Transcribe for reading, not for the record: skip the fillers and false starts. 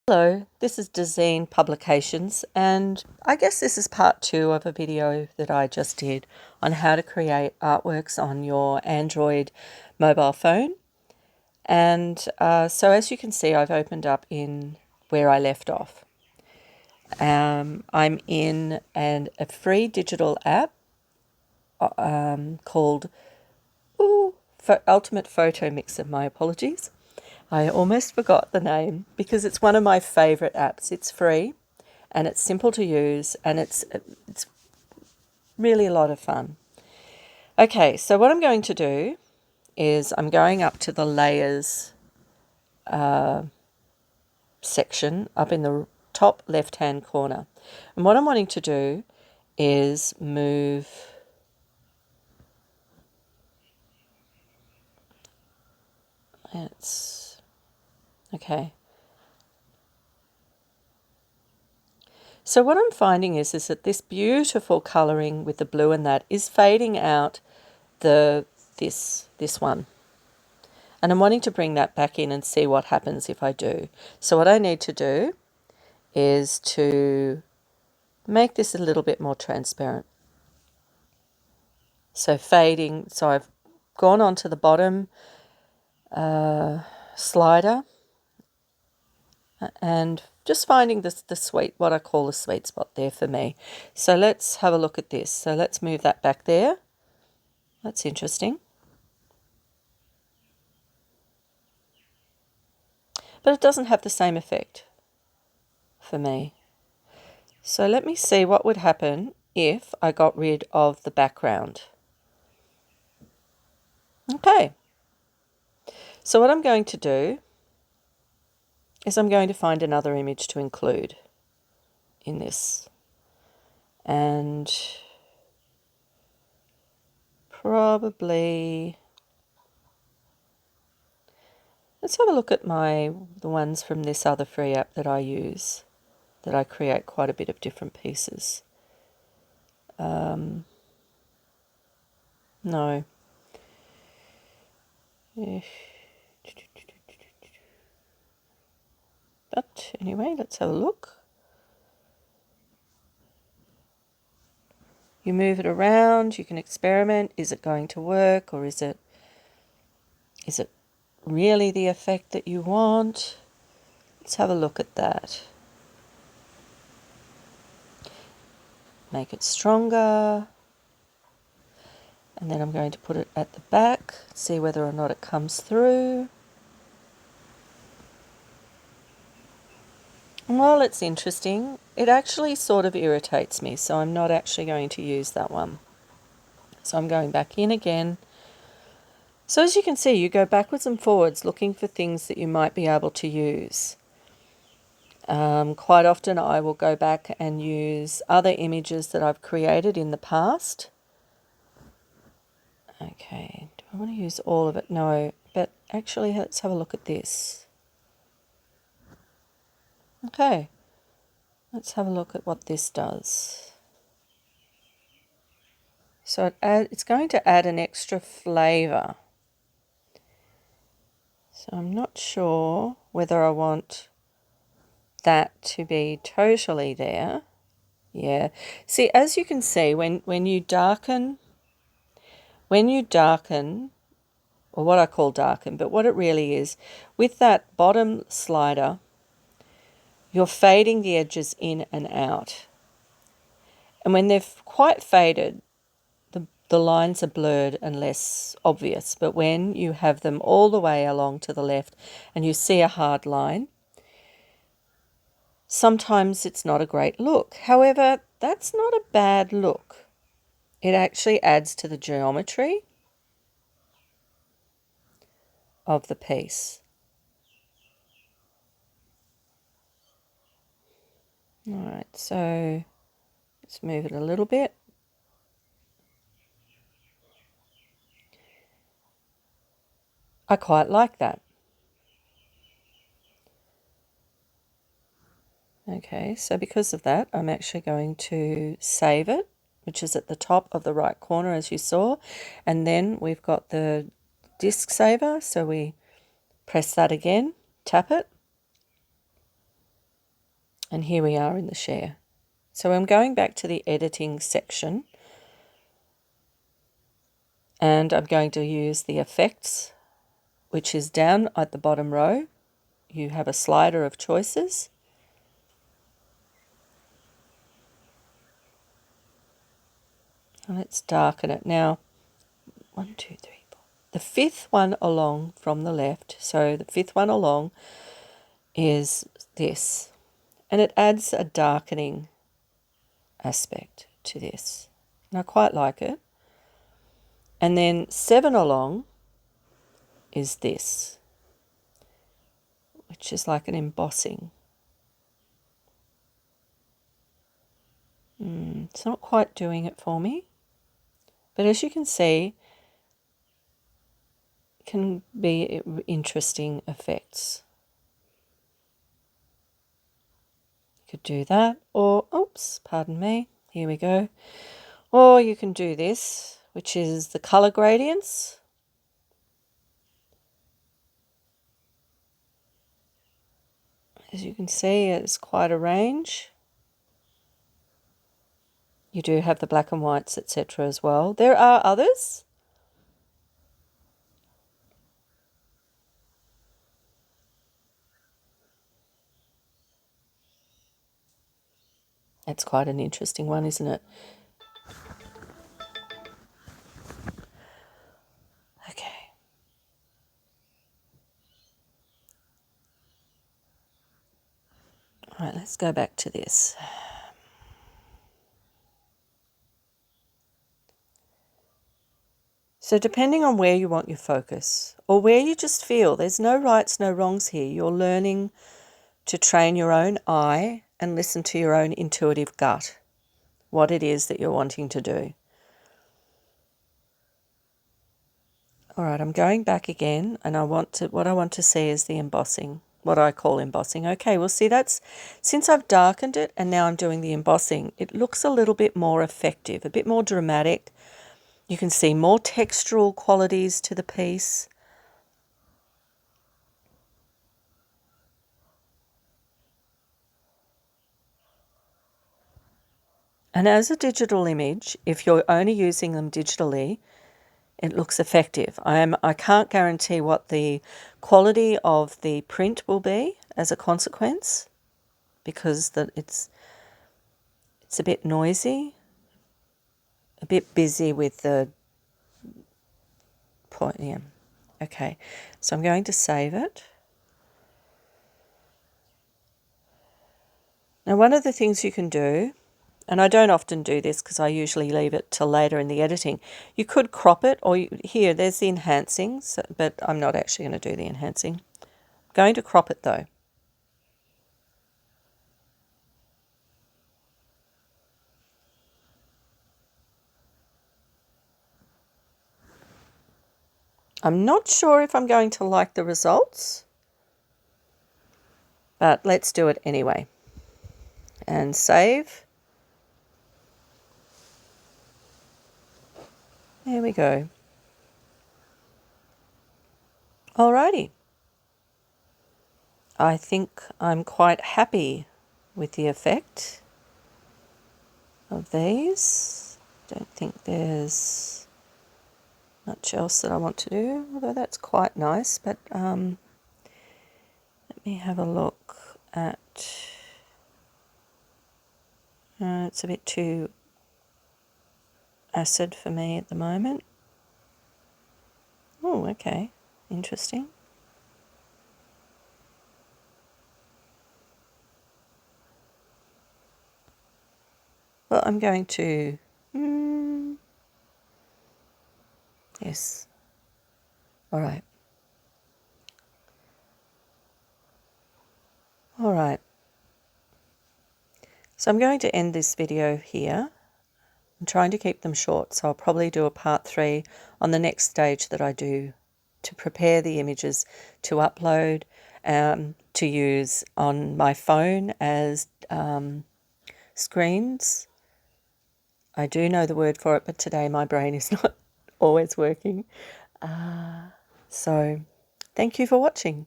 Hello, this is Dazine Publications, and I guess this is part 2 of a video that I just did on how to create artworks on your Android mobile phone. And so as you can see, I've opened up in where I left off. I'm in a free digital app called Ultimate Photo Mixer. My apologies. I almost forgot the name because it's one of my favorite apps. It's free and it's simple to use and it's really a lot of fun. Okay, so what I'm going to do is I'm going up to the layers section up in the top left-hand corner. And what I'm wanting to do is move okay. So what I'm finding is that this beautiful colouring with the blue and that is fading out this one. And I'm wanting to bring that back in and see what happens if I do. So what I need to do is to make this a little bit more transparent. So fading, so I've gone on to the bottom slider and just finding what I call the sweet spot there for me. So let's have a look at this. So let's move that back there. That's interesting. But it doesn't have the same effect for me. So let me see what would happen if I got rid of the background. Okay. So what I'm going to do is I'm going to find another image to include in this. And probably let's have a look at the ones from this other free app that I use, that I create quite a bit of different pieces. No. But anyway, let's have a look. You move it around, you can experiment. Is it going to work, or is it really the effect that you want? Let's have a look at that. Make it stronger. And then I'm going to put it at the back, see whether or not it comes through. Well, it's interesting. It actually sort of irritates me, so I'm not actually going to use that one. So I'm going back in again. So as you can see, you go backwards and forwards looking for things that you might be able to use. Quite often I will go back and use other images that I've created in the past. Okay, do I want to use all of it? No, but actually let's have a look at this. Okay, let's have a look at what this does. So it's going to add an extra flavour. So I'm not sure whether I want that to be totally there. Yeah. See, as you can see, when you darken, or what I call darken, but what it really is, with that bottom slider, you're fading the edges in and out. And when they've quite faded, the lines are blurred and less obvious. But when you have them all the way along to the left and you see a hard line, sometimes it's not a great look. However, that's not a bad look. It actually adds to the geometry of the piece. All right, so let's move it a little bit. I quite like that. Okay, so because of that, I'm actually going to save it, which is at the top of the right corner, as you saw. And then we've got the disk saver, so we press that again, tap it. And here we are in the share. So I'm going back to the editing section, and I'm going to use the effects, which is down at the bottom row. You have a slider of choices. And let's darken it. Now, 1, 2, 3, 4. The fifth one along from the left, so the fifth one along is this. And it adds a darkening aspect to this. And I quite like it. And then 7 along is this, which is like an embossing. It's not quite doing it for me. But as you can see, it can be interesting effects. You could do that, or, oops, pardon me, here we go. Or you can do this, which is the color gradients. As you can see, it's quite a range. You do have the black and whites, etc. as well. There are others. That's quite an interesting one, isn't it? Okay. All right, let's go back to this. So depending on where you want your focus, or where you just feel, there's no rights, no wrongs here. You're learning to train your own eye and listen to your own intuitive gut, what it is that you're wanting to do. All right, I'm going back again, and what I want to see is the embossing, what I call embossing. Okay, well, see, that's, since I've darkened it and now I'm doing the embossing, it looks a little bit more effective, a bit more dramatic. You can see more textural qualities to the piece. And as a digital image, if you're only using them digitally, it looks effective. I can't guarantee what the quality of the print will be as a consequence, because it's a bit noisy, a bit busy with the point. Yeah. Okay, so I'm going to save it. Now, one of the things you can do, and I don't often do this because I usually leave it till later in the editing, you could crop it, or here, there's the enhancing, but I'm not actually going to do the enhancing. I'm going to crop it though. I'm not sure if I'm going to like the results, but let's do it anyway. And save. There we go. Alrighty. I think I'm quite happy with the effect of these. Don't think there's much else that I want to do, although that's quite nice. But let me have a look at... it's a bit too acid for me at the moment. Oh, okay. Interesting. Well, I'm going to... yes. All right. All right. So I'm going to end this video here. I'm trying to keep them short, so I'll probably do a part 3 on the next stage that I do to prepare the images to upload, to use on my phone as screens. I do know the word for it, but today my brain is not always working. So thank you for watching.